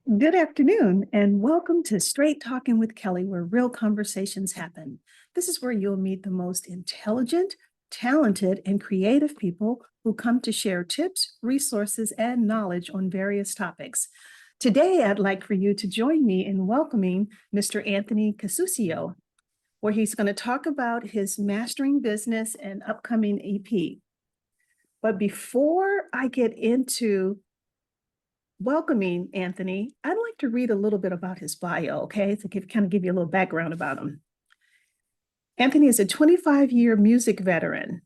Good afternoon, and welcome to Straight Talking with Kelly, where real conversations happen. This is where you'll meet the most intelligent, talented, and creative people who come to share tips, resources, and knowledge on various topics. Today, I'd like for you to join me in welcoming Mr. Anthony Casuccio, where he's going to talk about his mastering business and upcoming EP. But before I get into welcoming Anthony, I'd like to read a little bit about his bio, okay? To give you a little background about him. Anthony is a 25-year music veteran.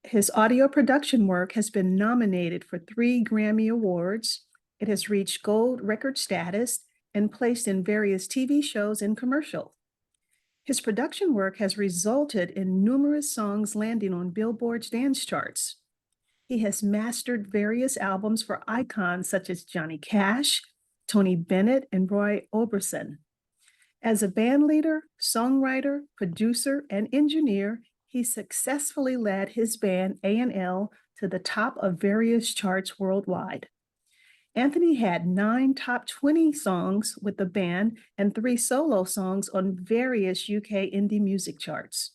His audio production work has been nominated for 3 Grammy Awards. It has reached gold record status and placed in various TV shows and commercials. His production work has resulted in numerous songs landing on Billboard's dance charts. He has mastered various albums for icons such as Johnny Cash, Tony Bennett, and Roy Orbison. As a band leader, songwriter, producer, and engineer, he successfully led his band A&amp to the top of various charts worldwide. Anthony had 9 top 20 songs with the band and 3 solo songs on various UK indie music charts.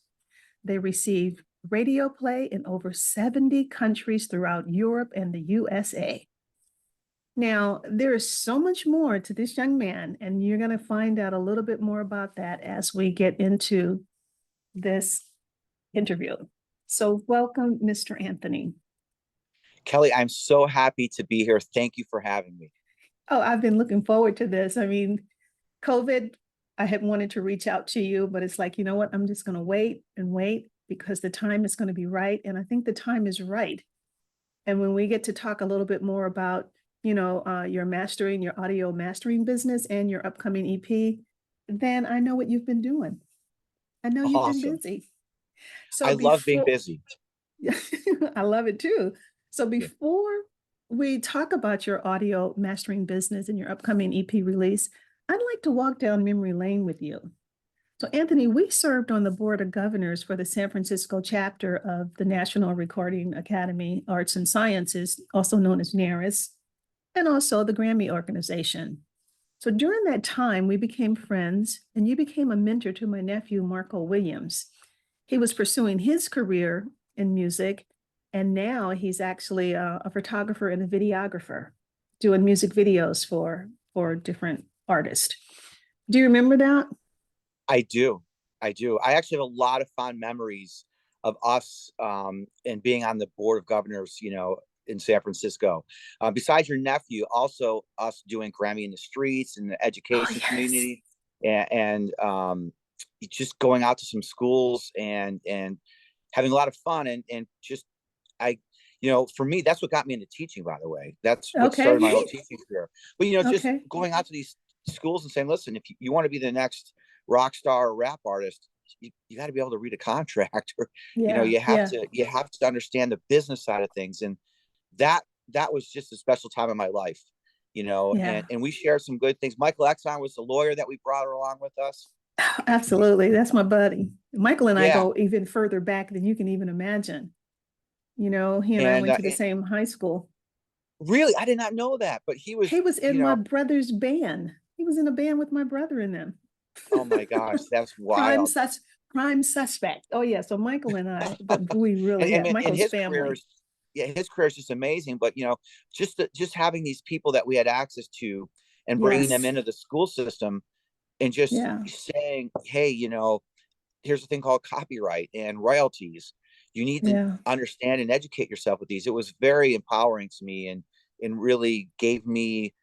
They received radio play in over 70 countries throughout Europe and the USA. Now, there is so much more to this young man, and you're going to find out a little bit more about that as we get into this interview. So, welcome, Mr. Anthony. Kelly, I'm so happy to be here. Thank you for having me. Oh, I've been looking forward to this. I mean, COVID, I had wanted to reach out to you, but it's like, you know what? I'm just going to wait and wait because the time is going to be right. And I think the time is right. And when we get to talk a little bit more about, your audio mastering business and your upcoming EP, then I know what you've been doing. I know you've been Awesome. busy. So I love being before, busy. I love it too. So Yeah. before we talk about your audio mastering business and your upcoming EP release, I'd like to walk down memory lane with you. So, Anthony, we served on the board of governors for the San Francisco chapter of the National Recording Academy Arts and Sciences, also known as NARAS, and also the Grammy organization. So during that time, we became friends, and you became a mentor to my nephew, Marco Williams. He was pursuing his career in music, and now he's actually a photographer and a videographer, doing music videos for different artists. Do you remember that? I do. I do. I actually have a lot of fond memories of us and being on the board of governors, in San Francisco. Besides your nephew, also us doing Grammy in the streets and the Oh, education yes. community and just going out to some schools and having a lot of fun and just I for me, that's what got me into teaching, by the way. That's what started my whole Okay. teaching career. But just Okay. going out to these schools and saying, listen, if you want to be the next rock star or rap artist, you got to be able to read a contract or Yeah. Yeah. you have to understand the business side of things. And that was just a special time in my life, Yeah. and we shared some good things. Michael Exxon was the lawyer that we brought along with us. Absolutely. That's my buddy. Michael and I Yeah. go even further back than you can even imagine. He and I and, went uh, to the and same high school. really, I did not know that, but he He was, was in my brother's band. He was in a band with my brother in them. oh my gosh, that's prime wild. sus prime suspect. Oh yeah. So Michael and I, but we really, and, yeah, and, and Michael's his career family. is, yeah, his career is just amazing. But just having these people that we had access to and bringing them Yes. into the school system and just Yeah. saying, hey, here's a thing called copyright and royalties. You need to Yeah. understand and educate yourself with these. It was very empowering to me and really gave me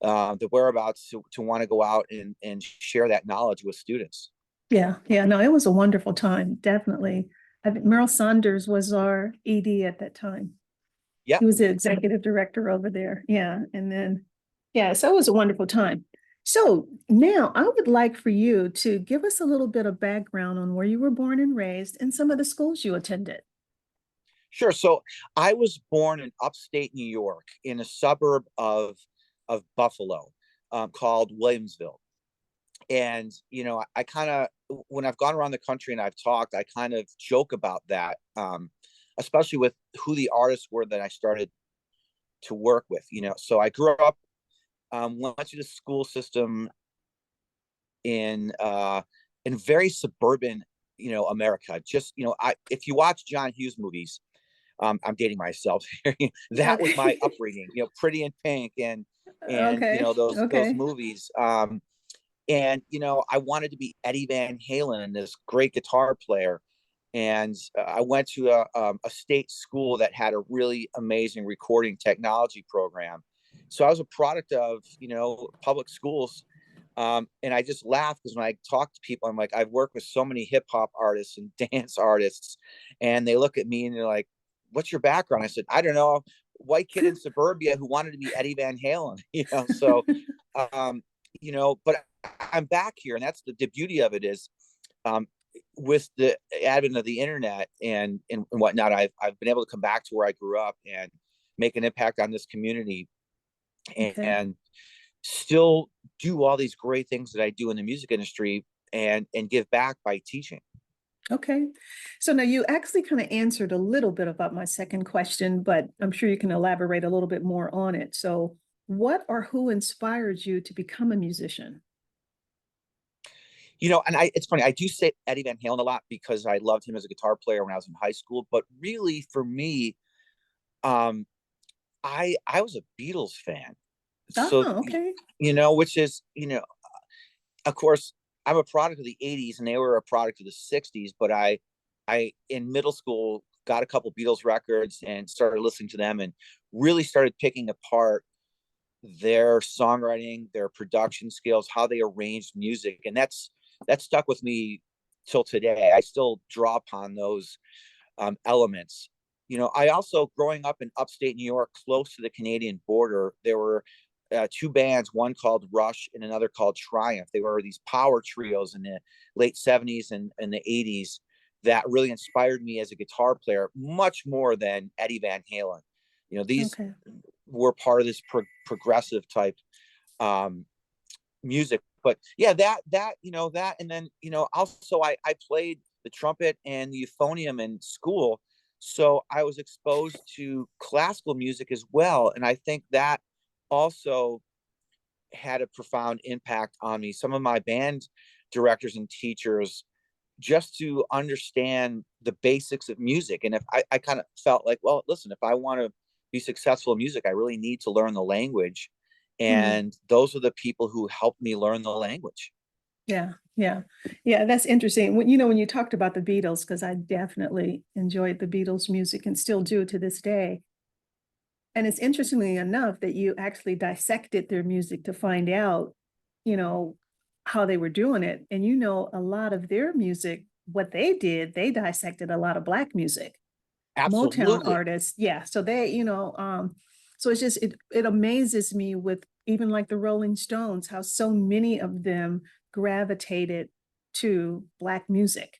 the whereabouts to want to go out and share that knowledge with students. Yeah. Yeah. No, it was a wonderful time. Definitely. I think Merle Saunders was our ED at that time. He Yep. was the executive director over there. Yeah. And then, yeah, so it was a wonderful time. So now I would like for you to give us a little bit of background on where you were born and raised and some of the schools you attended. Sure. So I was born in upstate New York in a suburb of Buffalo called Williamsville. And I kind of, when I've gone around the country and I've talked, I kind of joke about that, especially with who the artists were that I started to work with. So I grew up went to the school system in very suburban, America. Just, if you watch John Hughes movies, I'm dating myself here. That was my Okay. upbringing, Pretty in Pink and Okay. those Okay. movies. And I wanted to be Eddie Van Halen and this great guitar player. And I went to a state school that had a really amazing recording technology program. So I was a product of public schools. And I just laugh because when I talk to people, I'm like, I've worked with so many hip hop artists and dance artists, and they look at me and they're like, "What's your background?" I said, "I don't know, white kid in suburbia who wanted to be Eddie Van Halen." So, um, but I'm back here, and that's the beauty of it is, um, with the advent of the internet and whatnot, I've been able to come back to where I grew up and make an impact on this community, Okay. and still do all these great things that I do in the music industry and give back by teaching. Okay. So now you actually kind of answered a little bit about my second question, but I'm sure you can elaborate a little bit more on it. So, what or who inspired you to become a musician? And it's funny, I do say Eddie Van Halen a lot because I loved him as a guitar player when I was in high school. But really, for me, um, I was a Beatles fan. Oh, So, okay. which is, of course, I'm a product of the 80s and they were a product of the 60s. But I in middle school got a couple Beatles records and started listening to them and really started picking apart their songwriting, their production skills, how they arranged music, and that stuck with me till today. I still draw upon those elements. I also, growing up in upstate New York, close to the Canadian border, there were two bands, one called Rush and another called Triumph. They were these power trios in the late 70s and the 80s that really inspired me as a guitar player, much more than Eddie Van Halen. These Okay. were part of this progressive type um, music. But yeah, that, and then also I played the trumpet and the euphonium in school, so I was exposed to classical music as well, and I think that also had a profound impact on me. Some of my band directors and teachers, just to understand the basics of music. And if I kind of felt like, well, listen, if I want to be successful in music, I really need to learn the language. Hmm. And those are the people who helped me learn the language. Yeah. Yeah. Yeah. That's interesting. When you talked about the Beatles, because I definitely enjoyed the Beatles music and still do to this day. And it's interestingly enough that you actually dissected their music to find out, you know, how they were doing it. And a lot of their music, what they did, they dissected a lot of Black music. Motown Absolutely. artists, yeah. So so it's just it amazes me with even like the Rolling Stones, how so many of them gravitated to Black music,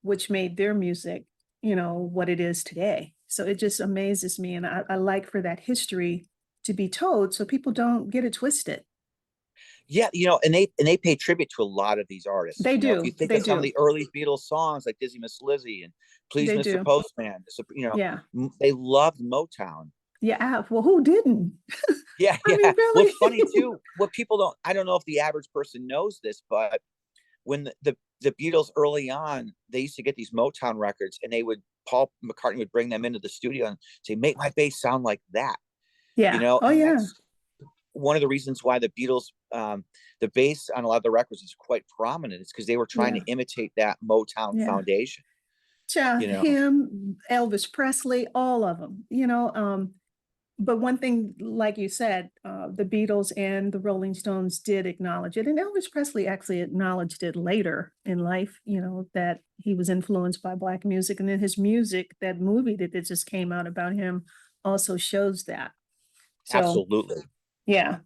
which made their music, what it is today. So it just amazes me. And I like for that history to be told so people don't get it twisted. Yeah, and they pay tribute to a lot of these artists. They If you do. think They of some of do. the early Beatles songs like Dizzy Miss Lizzie and Please They Mr. do. Postman, Yeah. they loved Motown. Yeah. Well, who didn't? Yeah, I yeah. mean, Well, it's really? funny too. What people don't, I don't know if the average person knows this, but when the Beatles early on, they used to get these Motown records, and Paul McCartney would bring them into the studio and say, "Make my bass sound like that," Yeah. Oh, and yeah. that's one of the reasons why the Beatles, the bass on a lot of the records is quite prominent. It's because they were trying to Yeah. imitate that Motown Yeah. foundation. You know, Him, Elvis Presley, all of them, but one thing, like you said, the Beatles and the Rolling Stones did acknowledge it. And Elvis Presley actually acknowledged it later in life, that he was influenced by Black music. And then his music, that movie that just came out about him, also shows that. So, absolutely. yeah.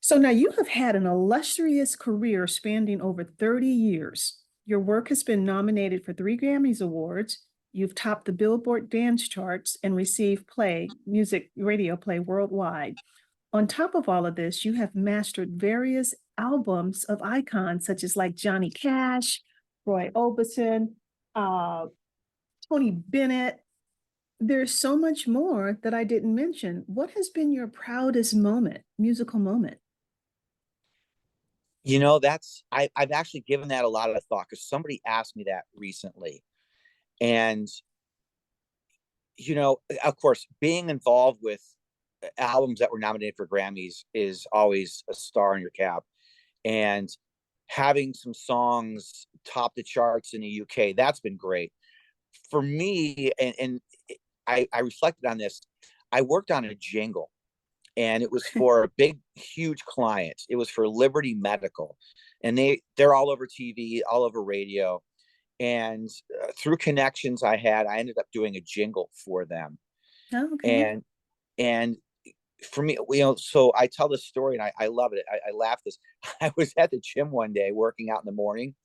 So now you have had an illustrious career spanning over 30 years. Your work has been nominated for 3 Grammys Awards. You've topped the Billboard dance charts and received music radio play worldwide. On top of all of this, you have mastered various albums of icons such as like Johnny Cash, Roy Orbison, uh, Tony Bennett. There's so much more that I didn't mention. What has been your proudest moment, musical moment? I've actually given that a lot of thought because somebody asked me that recently. And, of course, being involved with albums that were nominated for Grammys is always a star in your cap. And having some songs top the charts in the UK, that's been great. For me, and I reflected on this. I worked on a jingle, and it was for a big, huge client. It was for Liberty Medical, and they're all over TV, all over radio. And through connections I had, I ended up doing a jingle for them. Oh, okay. And for me, so I tell this story, and I love it. I laugh this. I was at the gym one day working out in the morning,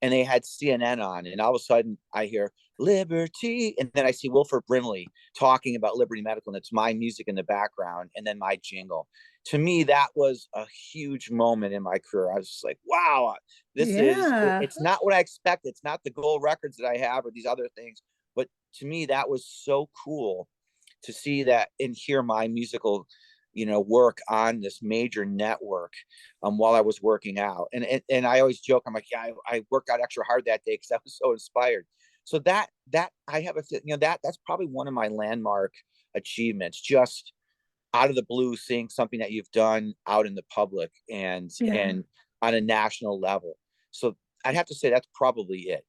and they had CNN on, and all of a sudden I hear Liberty, and then I see Wilford Brimley talking about Liberty Medical, and it's my music in the background, and then my jingle. To me, that was a huge moment in my career. I was just like, wow, Yeah. it's not what I expected. It's not the gold records that I have or these other things, but to me, that was so cool to see that and hear my musical work on this major network while I was working out. And I always joke, I'm like, yeah, I worked out extra hard that day because I was so inspired. So that I have that's probably one of my landmark achievements, just out of the blue, seeing something that you've done out in the public Yeah. and on a national level. So I'd have to say that's probably it.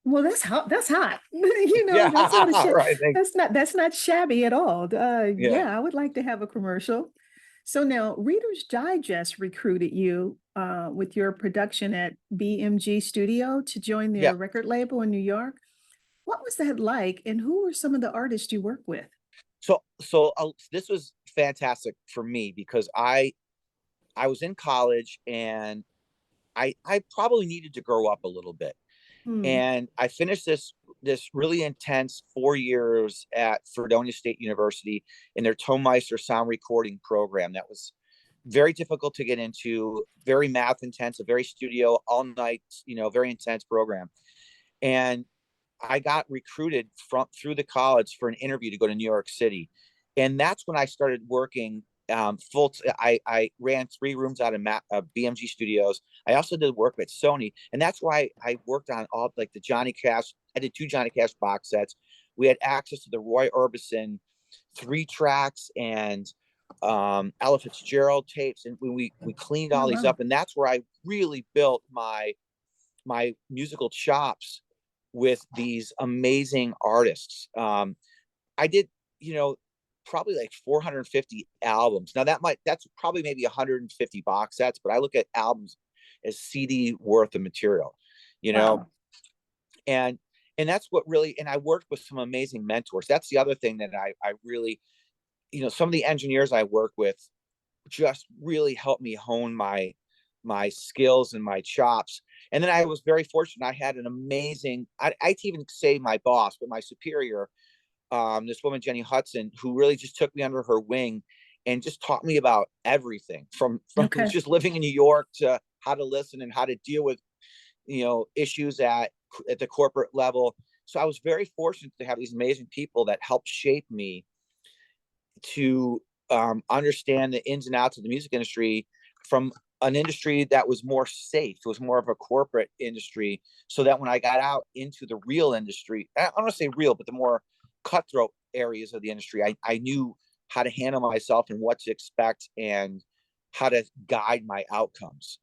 Well, that's hot. That's hot. Yeah. That's not a Right. Thanks. that's not shabby at all. Yeah. Yeah, I would like to have a commercial. So now Reader's Digest recruited you with your production at BMG Studio to join Yeah. their record label in New York. What was that like, and who were some of the artists you worked with? So this was fantastic for me because I was in college, and I probably needed to grow up a little bit. Hmm. And I finished this really intense 4 years at Fredonia State University in their Tonmeister sound recording program. That was very difficult to get into, very math intensive, very studio, all night, very intense program. And I got recruited through the college for an interview to go to New York City, and that's when I started working I ran 3 rooms out of BMG Studios. I also did work at Sony, and that's why I worked on all like the Johnny Cash. I did 2 Johnny Cash box sets. We had access to the Roy Orbison 3 tracks and Ella Fitzgerald tapes, and we cleaned Oh, all these wow. up, and that's where I really built my musical chops with these amazing artists. I did, probably like 450 albums. Now that's probably maybe 150 box sets, but I look at albums as CD worth of material, you know, Wow. and that's what really. And I worked with some amazing mentors. That's the other thing that I really, some of the engineers I work with just really helped me hone my skills and my chops. And then I was very fortunate. I had an amazing, I'd even say my boss, but my superior, this woman, Jenny Hudson, who really just took me under her wing and just taught me about everything from Okay. just living in New York to how to listen and how to deal with, issues at the corporate level. So I was very fortunate to have these amazing people that helped shape me to understand the ins and outs of the music industry from an industry that was more safe. It was more of a corporate industry. So that when I got out into the real industry, I don't want to say real, but the more cutthroat areas of the industry, I knew how to handle myself and what to expect and how to guide my outcomes.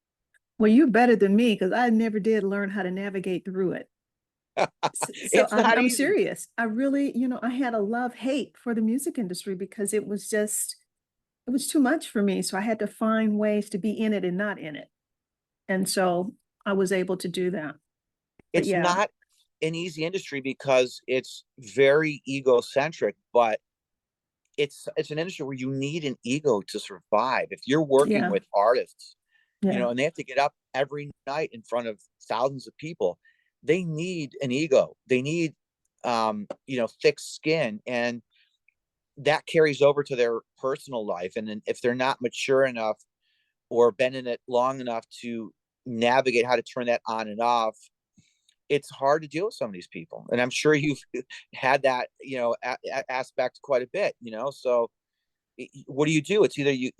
Well, you're better than me because I never did learn how to navigate through it. So It's not I'm easy. serious. I really, I had a love hate for the music industry because it was too much for me. So I had to find ways to be in it and not in it. And so I was able to do that. But It's yeah, not an easy industry because it's very egocentric, but it's an industry where you need an ego to survive. If you're working yeah, with artists, yeah. and they have to get up every night in front of thousands of people, they need an ego. They need, thick skin, and that carries over to their personal life. And then if they're not mature enough or been in it long enough to navigate how to turn that on and off, it's hard to deal with some of these people. And I'm sure you've had that, aspect quite a bit. So what do? It's either you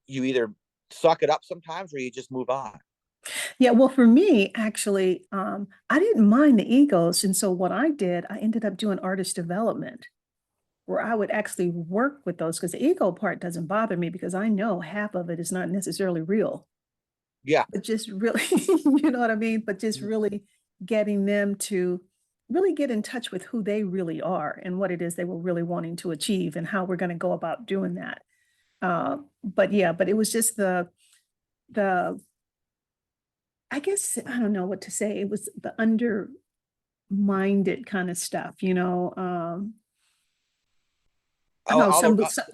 either suck it up sometimes, or you just move on. Yeah, well, for me, actually, I didn't mind the egos. And so what I did, I ended up doing artist development where I would actually work with those because the ego part doesn't bother me because I know half of it is not necessarily real. Yeah. But just really, you know what I mean? But just Mhm. really getting them to really get in touch with who they really are and what it is they were really wanting to achieve and how we're going to go about doing that. But yeah, but it was just the I guess I don't know what to say. It was the underminded kind of stuff, you know. Oh, How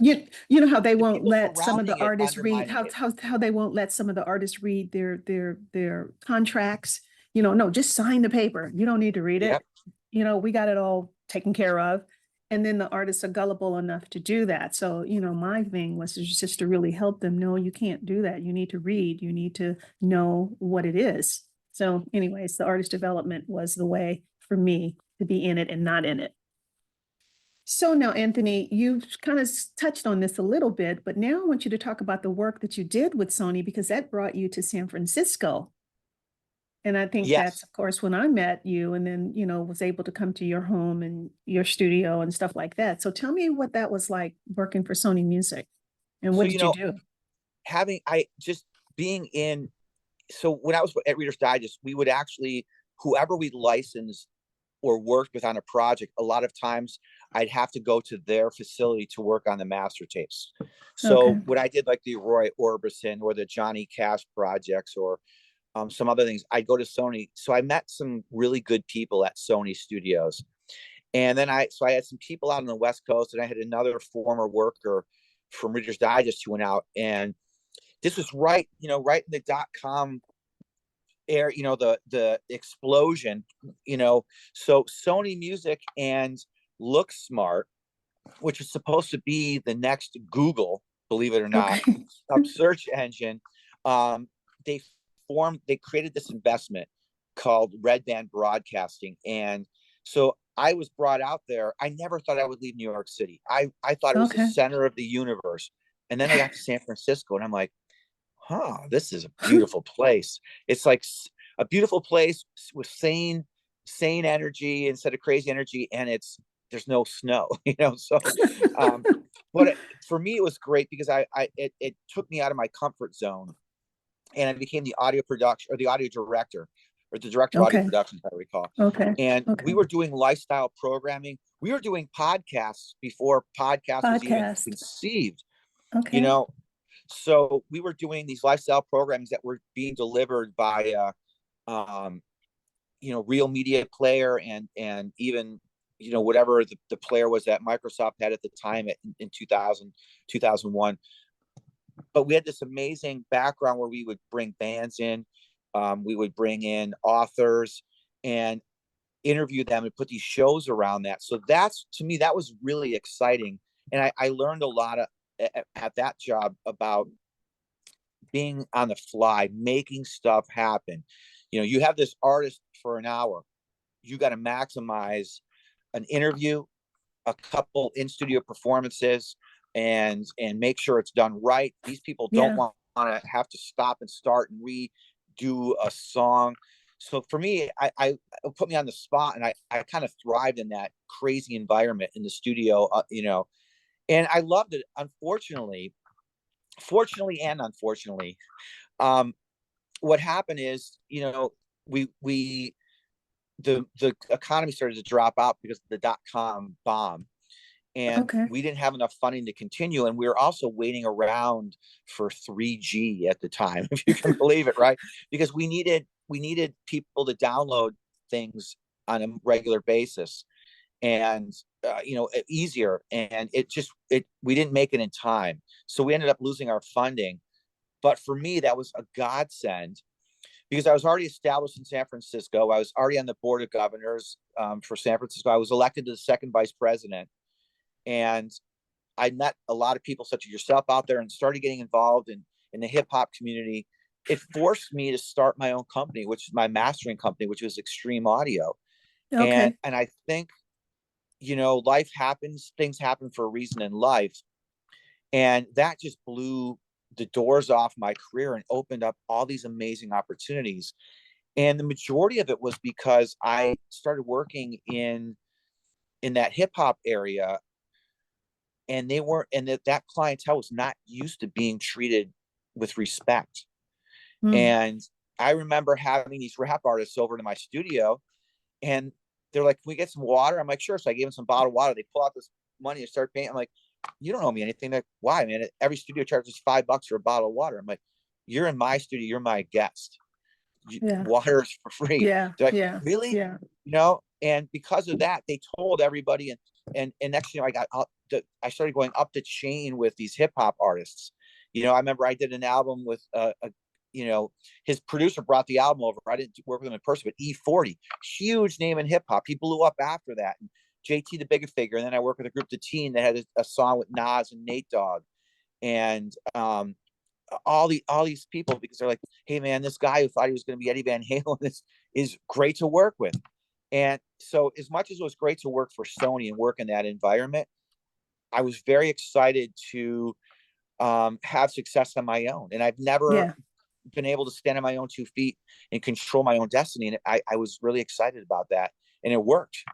you know how they the won't people let some of the surrounding it artists read undermining it. how they won't let some of the artists read their contracts. You know, no, just sign the paper. You don't need to read Yep. it. You know, we got it all taken care of. And then the artists are gullible enough to do that. So, you know, my thing was just to really help them. No, you can't do that. You need to read. You need to know what it is. So, anyways, the artist development was the way for me to be in it and not in it. So now, Anthony, you've kind of touched on this a little bit, but now I want you to talk about the work that you did with Sony because that brought you to San Francisco. And I think that's, Yes. of course, when I met you and then, you know, was able to come to your home and your studio and stuff like that. So tell me what that was like working for Sony Music and So, what did you do? having I just being in so when I was at Reader's Digest, we would actually, whoever we licensed or worked with on a project, a lot of times I'd have to go to their facility to work on the master tapes. Okay. So when I did like the Roy Orbison or the Johnny Cash projects or some other things, I'd go to Sony. So I met some really good people at Sony Studios. And then I had some people out on the West Coast, and I had another former worker from Reader's Digest who went out. And this was right, right in the .com air, the explosion, so Sony Music and Look Smart, which is supposed to be the next Google, believe it or not, Okay. search engine. um, they they created this investment called Red Band Broadcasting. And so I was brought out there. I never thought I would leave New York City. I thought it was the Okay. center of the universe. And then I got to San Francisco and I'm like, this is a beautiful place. It's like a beautiful place with sane energy instead of crazy energy, and there's no snow, So, um, but for me, it was great because it took me out of my comfort zone, and I became the audio production or the audio director or the director of audio Okay. production, if I recall. Okay. And Okay. we were doing lifestyle programming. We were doing podcasts before podcast was even Podcast. conceived, you Okay. know so we were doing these lifestyle programs that were being delivered by um real media player, and even whatever the player was that Microsoft had at the time in 2000 2001. But we had this amazing background where we would bring bands in, we would bring in authors and interview them and put these shows around that. So that's, to me, that was really exciting. And I learned a lot at that job about being on the fly, making stuff happen. You have this artist for an hour. You got to maximize an interview, a couple in studio performances, and make sure it's done right. These people don't Yeah. want to have to stop and start and redo a song. So for me, I put me on the spot, and I kind of thrived in that crazy environment in the studio, and I loved it. Fortunately and unfortunately, um, what happened is, we the economy started to drop out because of the .com bomb, and Okay. we didn't have enough funding to continue, and we were also waiting around for 3G at the time, if you can believe it, right? Because we needed people to download things on a regular basis, and easier, and we didn't make it in time, so we ended up losing our funding. But for me, that was a godsend because I was already established in San Francisco. I was already on the board of governors for San Francisco. I was elected to the second vice president, and I met a lot of people such as yourself out there and started getting involved in the hip hop community. It forced me to start my own company, which is my mastering company, which was Xtreme Audio. And Okay. and I think, life happens, things happen for a reason in life. And that just blew the doors off my career and opened up all these amazing opportunities. And the majority of it was because I started working in that hip hop area, and they weren't, and that clientele was not used to being treated with respect. Mm. And I remember having these rap artists over to my studio, and they're like, "Can we get some water?" I'm like, "Sure." So I gave them some bottled water. They pull out this money and start paying. I'm like, "You don't owe me anything." Like, "Why, man? Every studio charges $5 for a bottle of water." I'm like, "You're in my studio. You're my guest. Yeah. Water is for free." Yeah. They're like, Yeah. "Really?" Yeah. And because of that, they told everybody, and next thing you know, I started going up the chain with these hip hop artists. I remember I did an album with his producer brought the album over. I didn't work with him in person, but E40, huge name in hip hop. He blew up after that. And JT the Bigger Figure. And then I worked with a group, The Teen, that had a song with Nas and Nate Dogg. And all these people, because they're like, "Hey man, this guy who thought he was going to be Eddie Van Halen is great to work with." And so as much as it was great to work for Sony and work in that environment, I was very excited to have success on my own. And I've never Yeah. been able to stand on my own 2 feet and control my own destiny. And I was really excited about that. And it worked.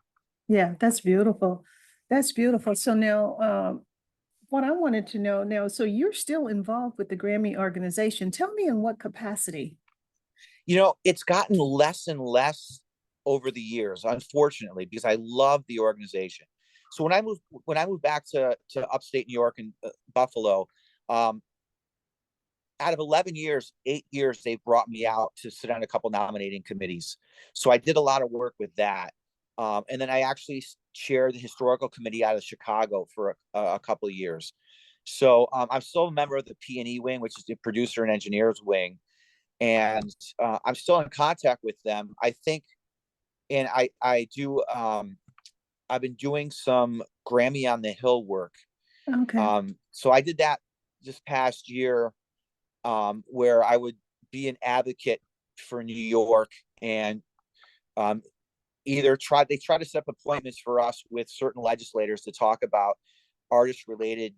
Yeah. That's beautiful. That's beautiful. So now, what I wanted to know now, so you're still involved with the Grammy organization. Tell me in what capacity? It's gotten less and less over the years, unfortunately, because I love the organization. So when I moved back to upstate New York and Buffalo, um, out of 11 years, 8 years, they've brought me out to sit on a couple nominating committees. So I did a lot of work with that. And then I actually chaired the historical committee out of Chicago for a couple of years. So I'm still a member of the P&E wing, which is the producer and engineers wing. And I'm still in contact with them. I think, and I do, I've been doing some Grammy on the Hill work. Okay. So I did that this past year, where I would be an advocate for New York, and um, they try to set up appointments for us with certain legislators to talk about artist related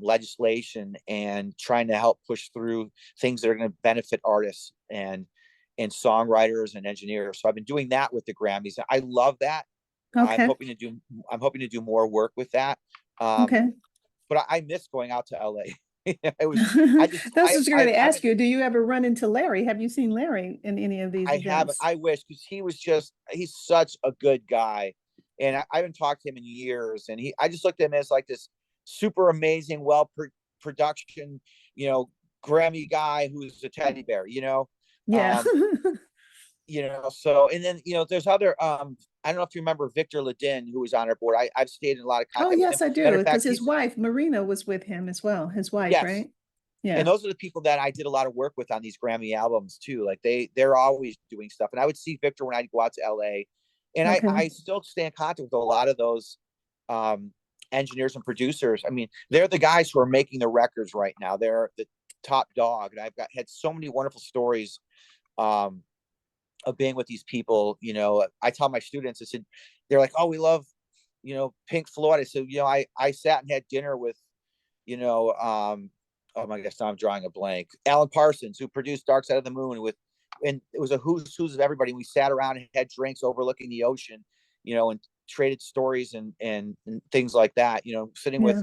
legislation and trying to help push through things that are going to benefit artists and songwriters and engineers. So I've been doing that with the Grammys. I love that. I'm Okay. hoping to do I'm hoping to do more work with that. Um, Okay. but I miss going out to LA. It was I just That's just going I to haven't ask you, do you ever run into Larry? Have you seen Larry in any of these I haven't. events? I wish, because he's such a good guy. And I haven't talked to him in years. And I just looked at him as like this super amazing, production, you know, Grammy guy who's a teddy bear, Yeah. um, so, and then, there's other, I don't know if you remember Victor Ledin, who was on our board. I've stayed in a lot of Oh, contact with him. yes, I Matter do. of Because fact, his wife, Marina, was with him as well. His wife, yes. right? And Yeah. those are the people that I did a lot of work with on these Grammy albums too. Like they're always doing stuff. And I would see Victor when I'd go out to LA. And Okay. I still stay in contact with a lot of those um, engineers and producers. I mean, they're the guys who are making the records right now. They're the top dog. And had so many wonderful stories um, of being with these people. I tell my students, I said, they're like, "Oh, we love, Pink Floyd." I said, I sat and had dinner with, you know, oh my gosh, now I'm drawing a blank. Alan Parsons, who produced Dark Side of the Moon, and it was a who's of everybody. We sat around and had drinks overlooking the ocean, and traded stories and things like that. Sitting with, Yeah.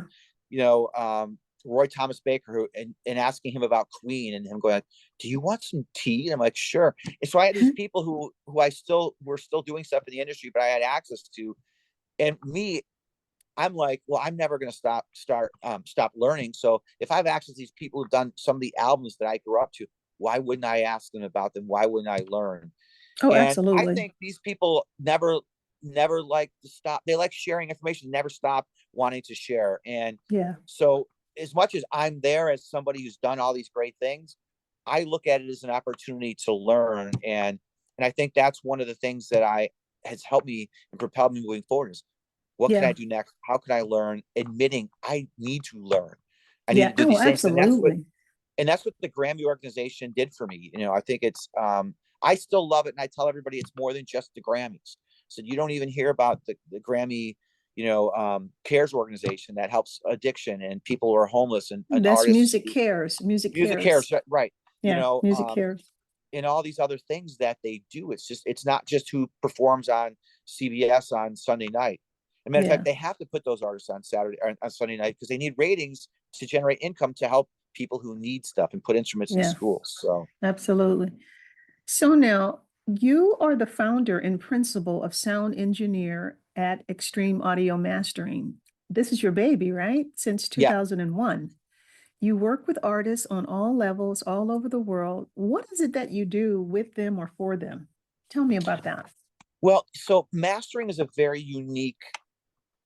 you know, um, Roy Thomas Baker, and asking him about Queen, and him going, like, "Do you want some tea?" And I'm like, "Sure." And so I had these people who were still doing stuff in the industry, but I had access to, and me, I'm like, well, I'm never going to stop learning. So if I've access to these people who've done some of the albums that I grew up to, why wouldn't I ask them about them? Why wouldn't I learn? Oh, And I absolutely. think these people never like to stop. They like sharing information, never stop wanting to share. And Yeah. so as much as I'm there as somebody who's done all these great things, I look at it as an opportunity to learn. And I think that's one of the things that I has helped me and propelled me moving forward is, what can Yeah. I do next? How can I learn? Admitting I need to learn. I need Yeah. to do Oh, these things. absolutely. And that's what the Grammy organization did for me. I think it's I still love it, and I tell everybody it's more than just the Grammys. So you don't even hear about the Grammy cares organization that helps addiction and people who are homeless and That's artists. Music Cares. Music Music Cares. cares, right? Yeah, Music Cares. And all these other things that they do. It's not just who performs on CBS on Sunday night. As a matter of fact, they have to put those artists on Saturday or on Sunday night because they need ratings to generate income to help people who need stuff and put instruments in schools. So absolutely. So now you are the founder and principal of sound engineer at Xtreme Audio Mastering. This is your baby, right? Since 2001. You work with artists on all levels, all over the world. What is it that you do with them or for them? Tell me about that. Well, so mastering is a very unique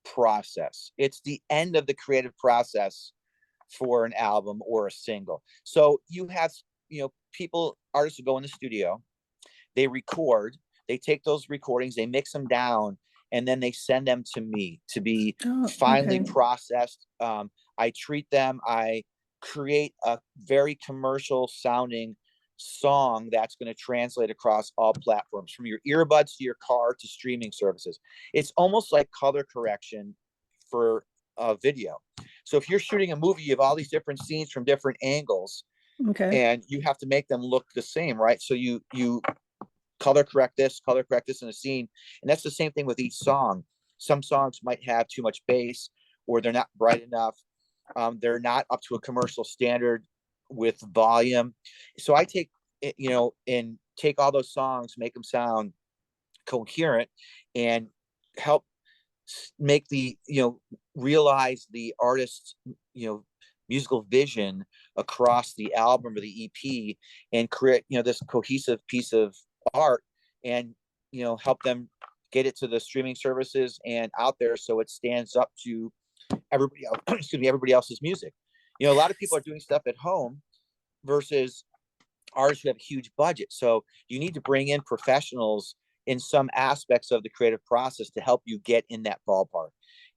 process. It's the end of the creative process for an album or a single. So you have, artists who go in the studio, they record, they take those recordings, they mix them down, and then they send them to me to be finally processed. I treat them, I create a very commercial sounding song that's going to translate across all platforms, from your earbuds to your car to streaming services. It's almost like color correction for a video. So if you're shooting a movie, you have all these different scenes from different angles, and you have to make them look the same, right? So you color correct this in a scene, and that's the same thing with each song. Some songs might have too much bass, or they're not bright enough. They're not up to a commercial standard with volume. So I take and take all those songs, make them sound coherent, and help make the realize the artist's musical vision across the album or the EP, and create this cohesive piece of art, and help them get it to the streaming services and out there so it stands up to everybody else, everybody else's music. A lot of people are doing stuff at home versus artists who have a huge budget. So you need to bring in professionals in some aspects of the creative process to help you get in that ballpark.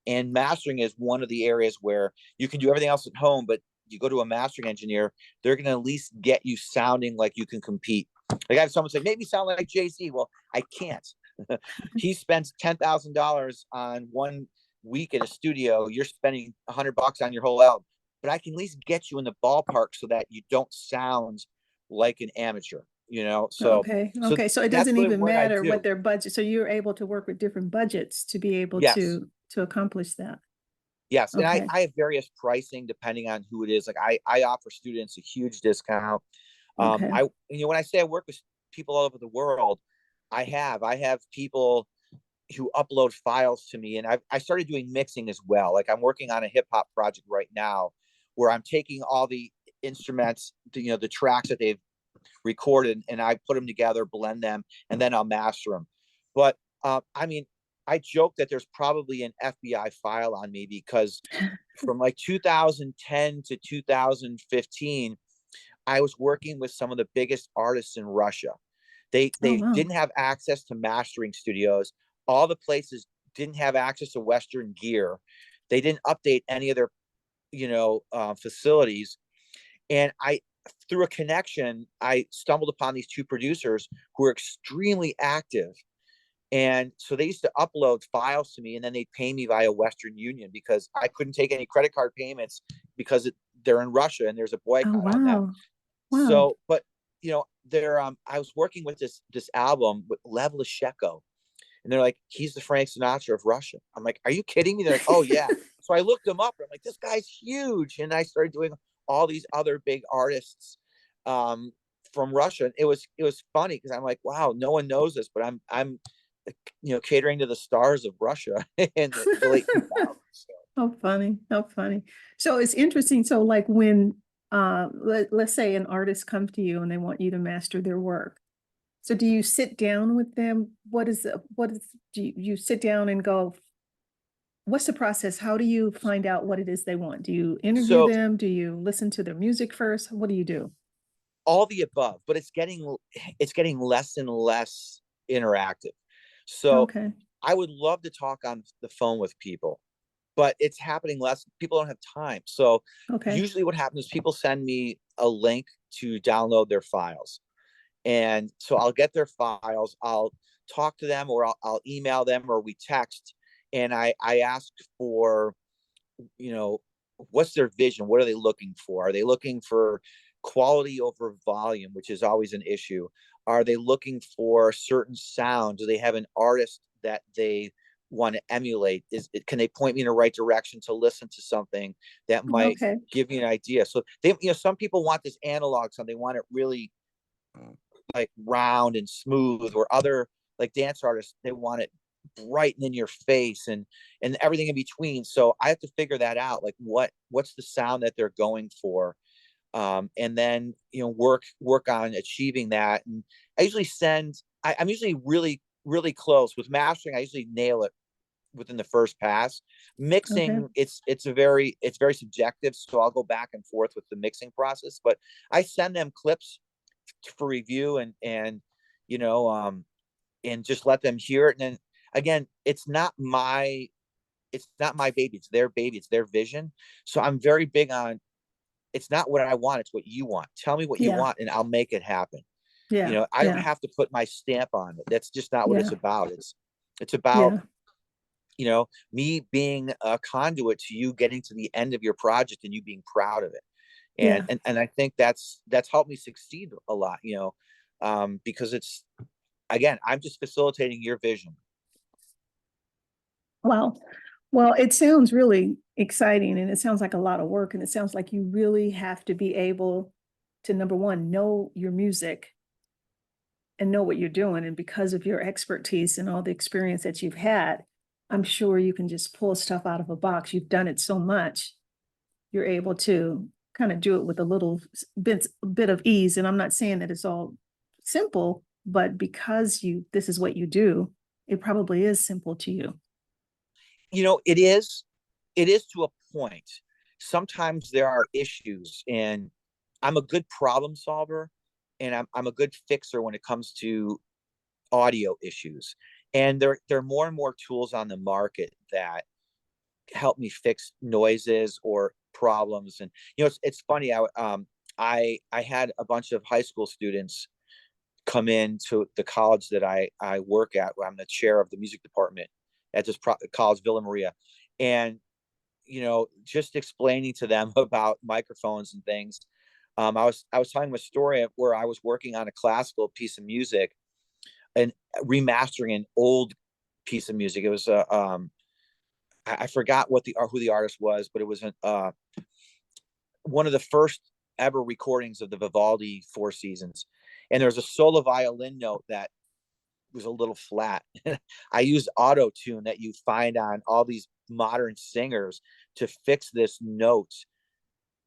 And mastering is one of the areas where you can do everything else at home, but you go to a mastering engineer, they're going to at least get you sounding like you can compete. Like I have someone say, maybe sound like Jay-Z. Well, I can't. He spends $10,000 on 1 week in a studio. You're spending $100 on your whole album, but I can at least get you in the ballpark so that you don't sound like an amateur, So so it doesn't even matter what their budget. So you're able to work with different budgets to be able to accomplish that. Yes. And I have various pricing depending on who it is. Like I offer students a huge discount. When I say I work with people all over the world, I have people who upload files to me, and I started doing mixing as well. Like I'm working on a hip hop project right now where I'm taking all the instruments, the tracks that they've recorded, and I put them together, blend them, and then I'll master them. But I joke that there's probably an FBI file on me, because from like 2010 to 2015, I was working with some of the biggest artists in Russia. They didn't have access to mastering studios. All the places didn't have access to Western gear. They didn't update any of their, facilities. And through a connection, I stumbled upon these two producers who were extremely active. And so they used to upload files to me, and then they'd pay me via Western Union, because I couldn't take any credit card payments because they're in Russia and there's a boycott on them. So, but I was working with this album with Lev Lesheko, and they're like, he's the Frank Sinatra of Russia. I'm like, are you kidding me? They're like, oh yeah. So I looked him up, and I'm like, this guy's huge. And I started doing all these other big artists from Russia. It was funny because I'm like, wow, no one knows this, but I'm catering to the stars of Russia in the late 2000s. So. How funny. So it's interesting. So like when let's say an artist comes to you and they want you to master their work. So do you sit down with them? Do you sit down and go, what's the process? How do you find out what it is they want? Do you interview them? Do you listen to their music first? What do you do? All the above, but it's getting less and less interactive. So I would love to talk on the phone with people, but it's happening less. People don't have time. So usually what happens is people send me a link to download their files. And so I'll get their files, I'll talk to them, or I'll email them, or we text, And I asked for, you know, what's their vision? What are they looking for? Are they looking for quality over volume, which is always an issue? Are they looking for a certain sound? Do they have an artist that they want to emulate? Can they point me in the right direction to listen to something that might Okay. give me an idea? So they, some people want this analog sound. They want it really like round and smooth, or other like dance artists, they want it bright and in your face, and everything in between. So I have to figure that out, like what's the sound that they're going for, and then work on achieving that. And I usually I'm usually really close with mastering. I usually nail it within the first pass. Okay. Mixing, it's very subjective, so I'll go back and forth with the mixing process, but I send them clips for review, you know um and just let them hear it. And then again, it's not my baby, it's their baby, it's their vision. So I'm very big on, it's not what I want, it's what you want. Tell me what you Yeah. want and I'll make it happen. Yeah. I don't Yeah. have to put my stamp on it. That's just not what it's Yeah. about. It's about, Yeah. me being a conduit to you getting to the end of your project and you being proud of it. and Yeah. and, and I think that's helped me succeed a lot, because it's, again, I'm just facilitating your vision. Wow. Well, it sounds really exciting and it sounds like a lot of work. And it sounds like you really have to be able to, number one, know your music and know what you're doing. And because of your expertise and all the experience that you've had, I'm sure you can just pull stuff out of a box. You've done it so much, you're able to kind of do it with a little bit of ease. And I'm not saying that it's all simple, but because this is what you do, it probably is simple to you. It is to a point. Sometimes there are issues, and I'm a good problem solver, and I'm a good fixer when it comes to audio issues. And there are more and more tools on the market that help me fix noises or problems. And it's funny. I had a bunch of high school students come in to the college that I work at, where I'm the chair of the music department at this college, Villa Maria. And just explaining to them about microphones and things. I was telling them a story of where I was working on a classical piece of music and remastering an old piece of music. It was I forgot who the artist was, but it was one of the first ever recordings of the Vivaldi Four Seasons. And there's a solo violin note that was a little flat. I used auto tune that you find on all these modern singers to fix this note,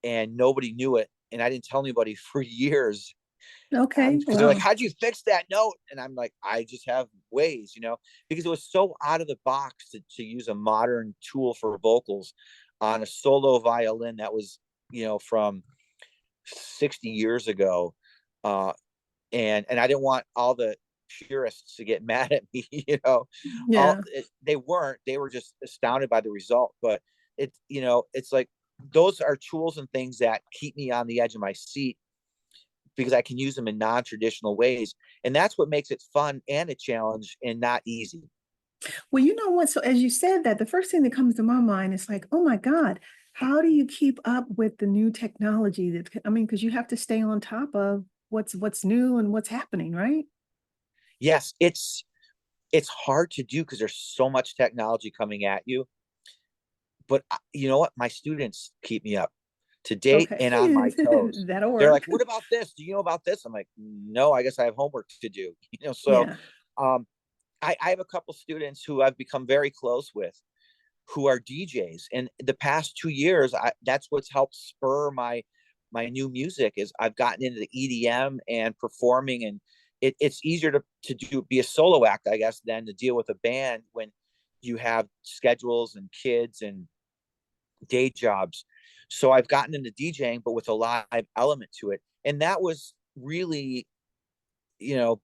and nobody knew it. And I didn't tell anybody for years, Okay. because they're like, Wow. "How'd you fix that note?" And I'm like, "I just have ways, because it was so out of the box to use a modern tool for vocals on a solo violin that was, from 60 years ago. And I didn't want all the purists to get mad at me. Yeah. They weren't. They were just astounded by the result. But it's like those are tools and things that keep me on the edge of my seat, because I can use them in non-traditional ways, and that's what makes it fun and a challenge and not easy. Well, you know what? So as you said that, the first thing that comes to my mind is like, oh my God, how do you keep up with the new technology I mean, because you have to stay on top of what's new and what's happening, right? Yes, it's hard to do because there's so much technology coming at you. But you know what? My students keep me up to date Okay. and on my toes. That'll They're like, work. "What about this? Do you know about this?" I'm like, "No, I guess I have homework to do." So Yeah. um, I have a couple students who I've become very close with, who are DJs. And the past 2 years, that's what's helped spur my new music, is I've gotten into the EDM and performing, and it's easier to be a solo act, I guess, than to deal with a band when you have schedules and kids and day jobs. So I've gotten into DJing, but with a live element to it. And that was really,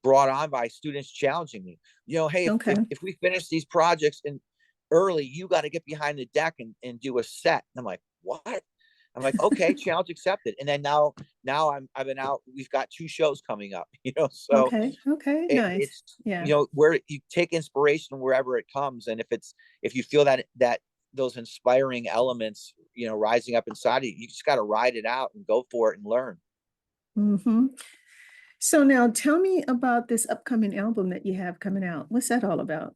brought on by students challenging me. Hey, if Okay. if, if we finish these projects and early, you got to get behind the deck and do a set. And I'm like, what? I'm like, okay, challenge accepted. And then now I've been out. We've got 2 shows coming up, so Okay. Okay. Nice. it's, Yeah. where you take inspiration wherever it comes. And if you feel that those inspiring elements, rising up inside of you, you just got to ride it out and go for it and learn. Hmm. So now tell me about this upcoming album that you have coming out. What's that all about?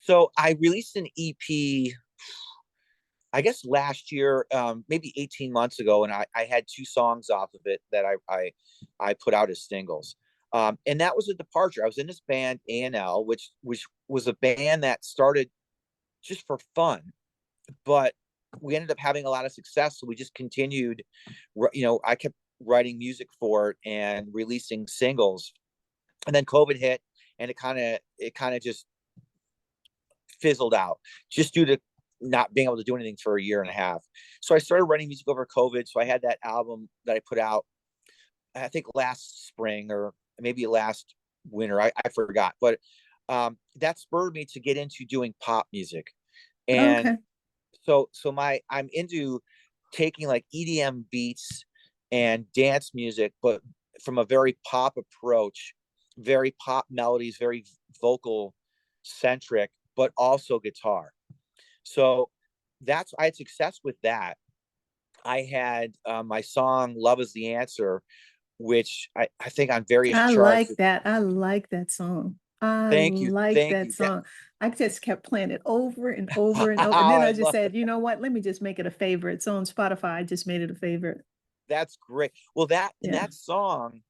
So I released an EP, I guess last year, maybe 18 months ago, and I had 2 songs off of it that I put out as singles. And that was a departure. I was in this band A&L, which was a band that started just for fun, but we ended up having a lot of success. So we just continued, I kept writing music for it and releasing singles. And then COVID hit, and it kind of just fizzled out just due to not being able to do anything for a year and a half. So I started writing music over COVID. So I had that album that I put out, I think last spring or maybe last winter. I forgot, but that spurred me to get into doing pop music. And Okay. so I'm into taking like EDM beats and dance music, but from a very pop approach, very pop melodies, very vocal centric, but also guitar. So I had success with that. I had my song "Love Is the Answer," which I think on various I charts. like that. I like that song. I Thank you, like thank that you. That song. I just kept playing it over and over and over. And then I I just love said, it. you know what? Let me just make it a favorite. So on Spotify, I just made it a favorite. That's great. Well, Yeah. that song,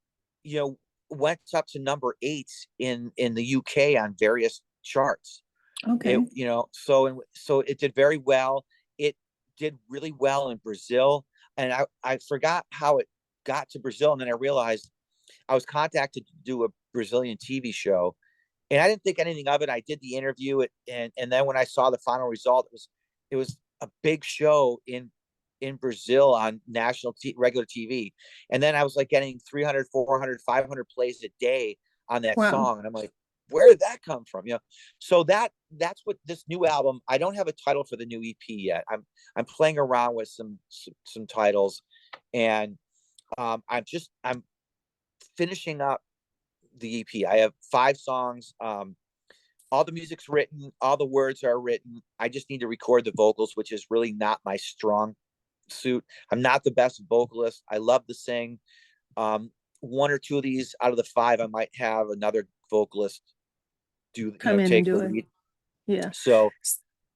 you know, went up to number 8 in the UK on various charts. Okay. So it did very well. It did really well in Brazil, and I forgot how it got to Brazil, and then I realized I was contacted to do a Brazilian TV show, and I didn't think anything of it. I did the interview, and then when I saw the final result, it was a big show in Brazil on regular TV, and then I was like getting 300, 400, 500 plays a day on that Wow. song, and I'm like, where did that come from? So that's what this new album. I don't have a title for the new EP yet. I'm playing around with some titles, and I'm finishing up the EP. I have 5 songs. All the music's written, all the words are written. I just need to record the vocals, which is really not my strong suit. I'm not the best vocalist. I love to sing. 1 or 2 of these out of the 5, I might have another vocalist Come in and take the do it. lead. Yeah. So,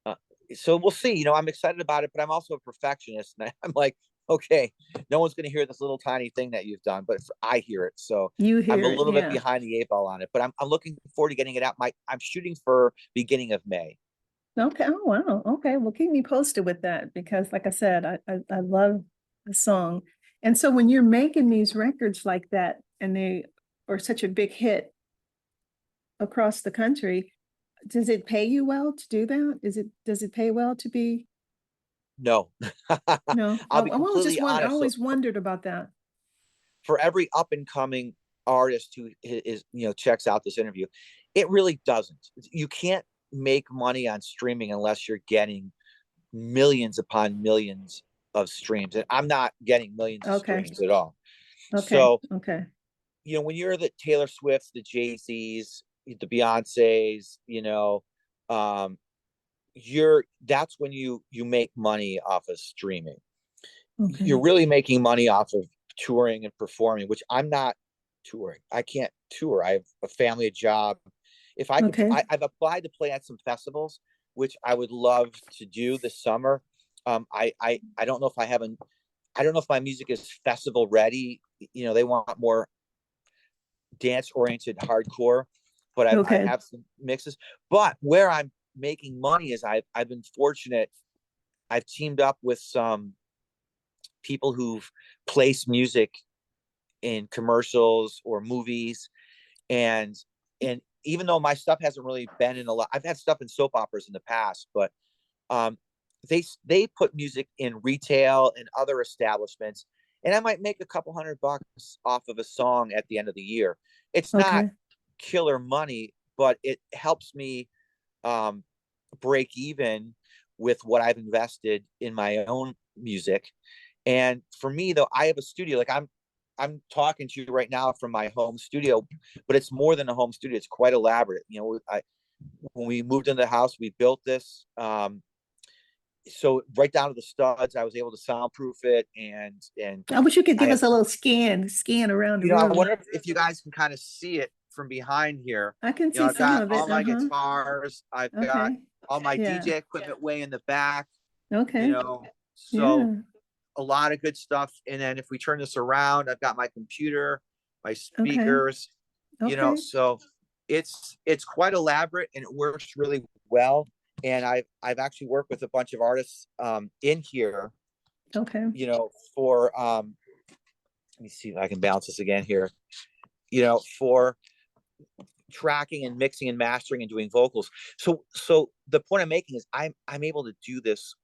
uh, so we'll see. I'm excited about it, but I'm also a perfectionist, and I'm like, okay, no one's going to hear this little tiny thing that you've done, but I hear it. So You I'm a hear it. little bit Yeah. behind the 8 ball on it, but I'm looking forward to getting it out. I'm shooting for beginning of May. Okay. Oh, wow. Okay. Well, keep me posted with that because, like I said, I love the song. And so when you're making these records like that and they are such a big hit across the country, does it pay you well to do that? Does it pay well to be? No, No, I'll be I always completely just I honest. So always wondered about that. for every up and coming artist who is checks out this interview, it really doesn't. You can't make money on streaming unless you're getting millions upon millions of streams, and I'm not getting millions of Okay. streams at all. Okay. So Okay. when you're the Taylor Swifts, the Jay-Z's, the Beyonce's, um that's when you make money off of streaming. You're Okay. really making money off of touring and performing, which I'm not touring. I can't tour. I have a family, a job. If I could, Okay. I've applied to play at some festivals, which I would love to do this summer. I don't know if I don't know if my music is festival ready. They want more dance oriented hardcore, but I Okay. have some mixes. But where I'm making money is I've been fortunate. I've teamed up with some people who've placed music in commercials or movies, and even though my stuff hasn't really been in a lot, I've had stuff in soap operas in the past, but um they put music in retail and other establishments, and I might make a couple $100 off of a song at the end of the year. It's not Okay. killer money, but it helps me um break even with what I've invested in my own music. And for me though, I have a studio. Like I'm talking to you right now from my home studio, but it's more than a home studio. It's quite elaborate. You know, when we moved into the house, we built this. So right down to the studs, I was able to soundproof it, and I wish you could I give have, us a little scan around the I room. wonder if you guys can kind of see it from behind here. I can You know, see I've some got of all it. my Uh-huh. guitars, I've got Okay. all my Yeah. DJ equipment way in the back, you Okay. know, so Yeah. a lot of good stuff. And then if we turn this around, I've got my computer, my Okay. speakers, Okay. so it's quite elaborate and it works really well. And I've actually worked with a bunch of artists in here, Okay. for let me see if I can balance this again here, for tracking and mixing and mastering and doing vocals. So the point I'm making is I'm able to do this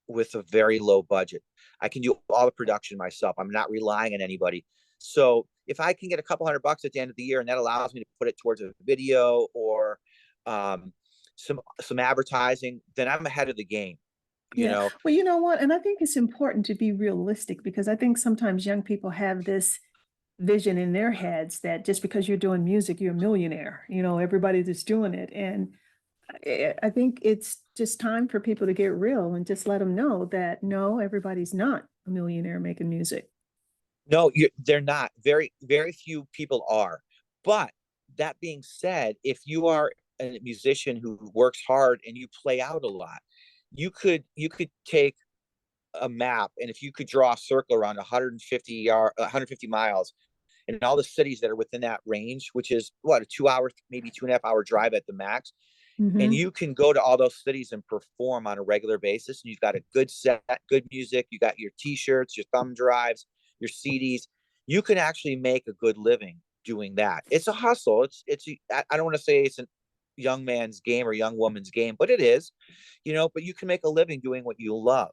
with a very low budget. I can do all the production myself. I'm not relying on anybody. So if I can get a couple $100 at the end of the year, and that allows me to put it towards a video or um, some advertising, then I'm ahead of the game. You Yeah. know, Well, you know what? And I think it's important to be realistic because I think sometimes young people have this vision in their heads that just because you're doing music, you're a millionaire. Everybody that's doing it. And I think it's just time for people to get real and just let them know that no, everybody's not a millionaire making music. no, they're not. Very, very few people are. But that being said, if you are a musician who works hard and you play out a lot, you could take a map, and if you could draw a circle around 150 miles, and all the cities that are within that range, which is what, a 2 hour, maybe 2.5 hour drive at the max, and Hmm. you can go to all those cities and perform on a regular basis, and you've got a good set, good music, you got your t-shirts, your thumb drives, your CDs, you can actually make a good living doing that. It's a hustle. I don't want to say it's a young man's game or young woman's game, but it is, but you can make a living doing what you love.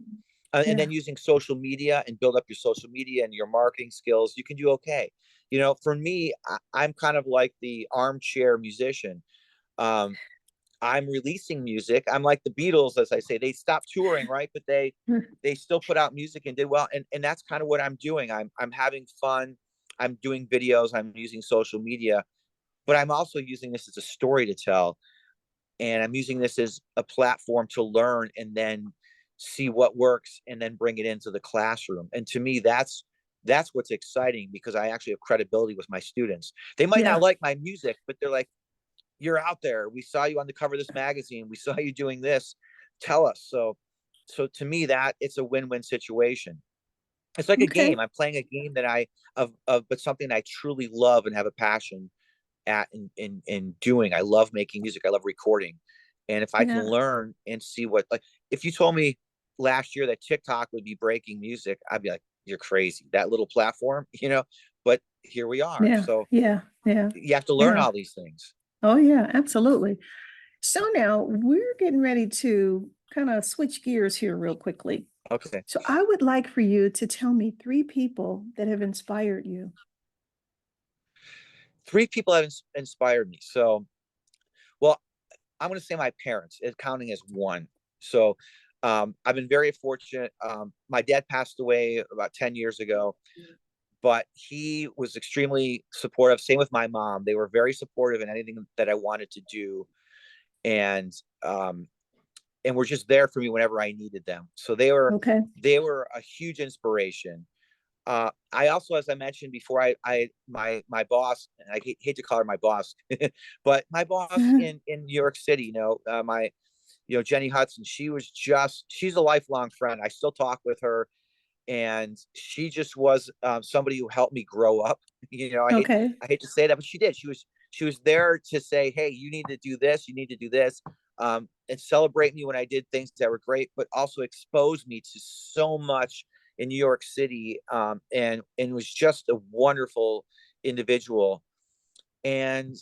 And Yeah. then using social media and build up your social media and your marketing skills, you can do okay. For me, I'm kind of like the armchair musician. um, I'm releasing music. I'm like the Beatles, as I say. They stopped touring, right? But they still put out music and did well. And that's kind of what I'm doing. I'm having fun. I'm doing videos. I'm using social media, but I'm also using this as a story to tell. And I'm using this as a platform to learn and then see what works and then bring it into the classroom. And to me, that's what's exciting, because I actually have credibility with my students. They might not Yeah. like my music, but they're like, you're out there. We saw you on the cover of this magazine. We saw you doing this. Tell us. So to me, that it's a win-win situation. It's like a Okay. game. I'm playing a game that but something I truly love and have a passion at in doing. I love making music. I love recording. And if I can Yeah. learn and see like, if you told me last year that TikTok would be breaking music, I'd be like, you're crazy. That little platform, but here we are. Yeah. So Yeah. Yeah. you have to learn Yeah. all these things. Oh, yeah, absolutely. So now we're getting ready to kind of switch gears here real quickly. Okay. So I would like for you to tell me three people that have inspired you. Three people have inspired me. So, well, I'm going to say my parents, counting as one. So, I've been very fortunate. My dad passed away about 10 years ago, but he was extremely supportive. Same with my mom. They were very supportive in anything that I wanted to do. And, um, and were just there for me whenever I needed them. So Okay. they were a huge inspiration. I also, as I mentioned before, my boss, and I hate to call her my boss, but my boss in New York City, Jenny Hudson, she's a lifelong friend. I still talk with her, and she just was somebody who helped me grow up. Okay. I hate to say that, but she did. She was there to say, hey, you need to do this, you need to do this, and celebrate me when I did things that were great, but also expose me to so much in New York City, and was just a wonderful individual. And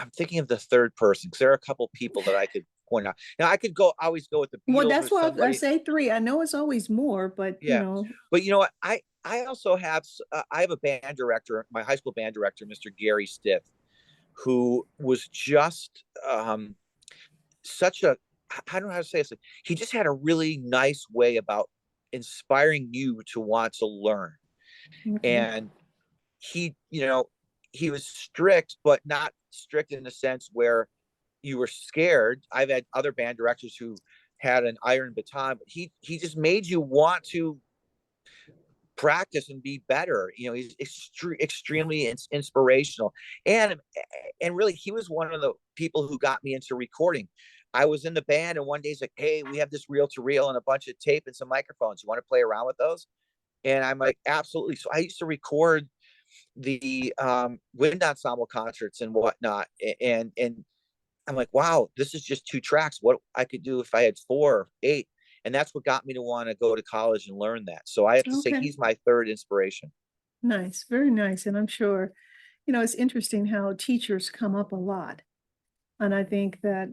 I'm thinking of the third person, because there are a couple people that I could point out. Now I could always go with the Well, Beatles or that's why I somebody. say three. I know it's always more, but Yeah, but you know what? I also have I have a band director, my high school band director, Mr. Gary Stiff, who was just such a, I don't know how to say this. He just had a really nice way about inspiring you to want to learn. Okay. And he, he was strict, but not strict in the sense where you were scared. I've had other band directors who had an iron baton, but he just made you want to practice and be better. He's extremely inspirational, and really, he was one of the people who got me into recording. I was in the band, and one day he's like, "Hey, we have this reel to reel and a bunch of tape and some microphones. You want to play around with those?" And I'm like, "Absolutely." So I used to record the wind ensemble concerts and whatnot, and I'm like, "Wow, this is just 2 tracks. What I could do if I had 4 or 8." And that's what got me to want to go to college and learn that. So I have to say Okay. he's my third inspiration. Nice. Very nice. And I'm sure, it's interesting how teachers come up a lot. And I think that,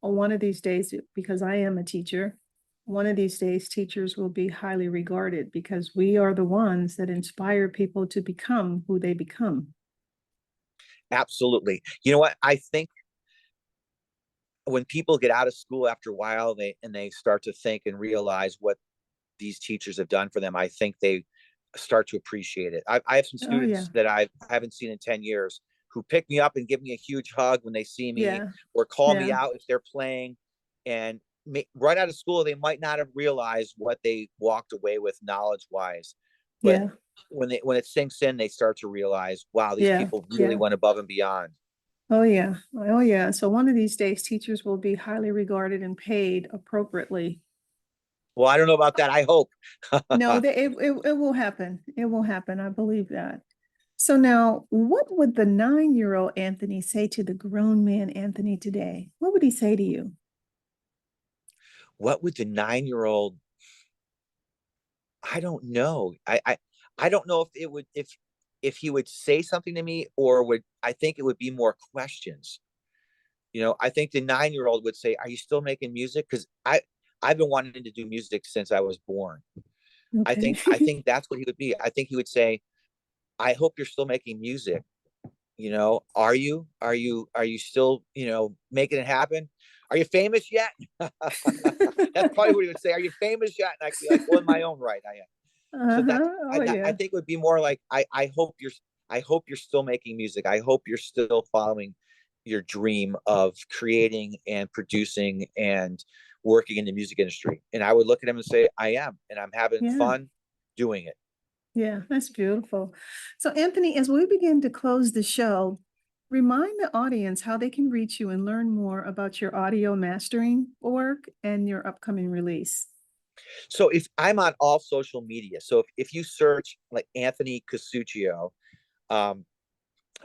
one of these days, because I am a teacher, one of these days, teachers will be highly regarded because we are the ones that inspire people to become who they become. Absolutely. You know what? I think when people get out of school after a while, they start to think and realize what these teachers have done for them, I think they start to appreciate it. I have some Oh, yeah. students that I haven't seen in 10 years who pick me up and give me a huge hug when they see me, Yeah. or call me Yeah. out if they're playing. And right out of school, they might not have realized what they walked away with knowledge wise, but Yeah. when it sinks in, they start to realize, wow, these Yeah. people really Yeah. went above and beyond. Oh, yeah. Oh, yeah. So one of these days, teachers will be highly regarded and paid appropriately. Well, I don't know about that. I hope. No, it will happen. It will happen. I believe that. So now, what would the 9-year-old Anthony say to the grown man Anthony today? What would he say to you? What would the 9-year-old? I don't know. I don't know if it would if he would say something to me, or would I think it would be more questions. I think the 9-year-old would say, "Are you still making music?" Because I've been wanting to do music since I was born. I Okay. think I think that's what he would be. I think he would say, "I hope you're still making music. Are you still making it happen? Are you famous yet?" That's probably what he would say. Are you famous yet? And I'd be like, "Well, in my own right, I am." So Uh-huh. Oh, I yeah. think it would be more like, I hope you're still making music. I hope you're still following your dream of creating and producing and working in the music industry. And I would look at him and say, I am, and I'm having Yeah. fun doing it. Yeah. That's beautiful. So, Anthony, as we begin to close the show, remind the audience how they can reach you and learn more about your audio mastering work and your upcoming release. So if I'm on all social media, so if you search like Anthony Casuccio, um,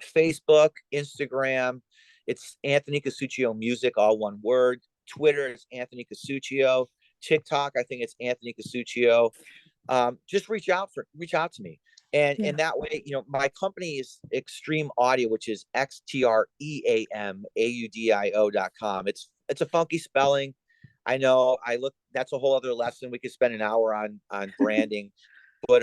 Facebook, Instagram, it's Anthony Casuccio Music, all one word. Twitter is Anthony Casuccio. TikTok, I think it's Anthony Casuccio. Just reach out to me. And Yeah. that way, my company is Xtreme Audio, which is XTREAMAUDIO.com. It's a funky spelling. I know. That's a whole other lesson. We could spend an hour on branding, but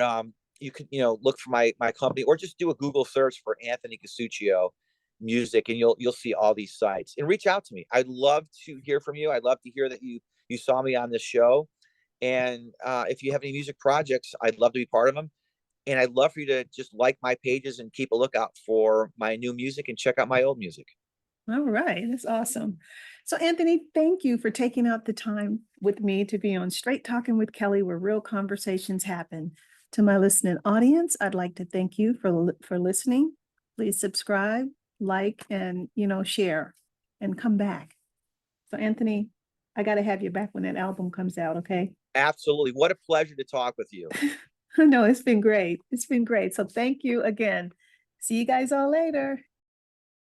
you can look for my company, or just do a Google search for Anthony Casuccio Music, and you'll see all these sites. And reach out to me. I'd love to hear from you. I'd love to hear that you saw me on this show. And if you have any music projects, I'd love to be part of them. And I'd love for you to just like my pages and keep a lookout for my new music and check out my old music. All right. That's awesome. So, Anthony, thank you for taking out the time with me to be on Straight Talking with Kelly, where real conversations happen. To my listening audience, I'd like to thank you for listening. Please subscribe, like, and share, and come back. So, Anthony, I got to have you back when that album comes out. Okay. Absolutely. What a pleasure to talk with you. No, it's been great. It's been great. So, thank you again. See you guys all later.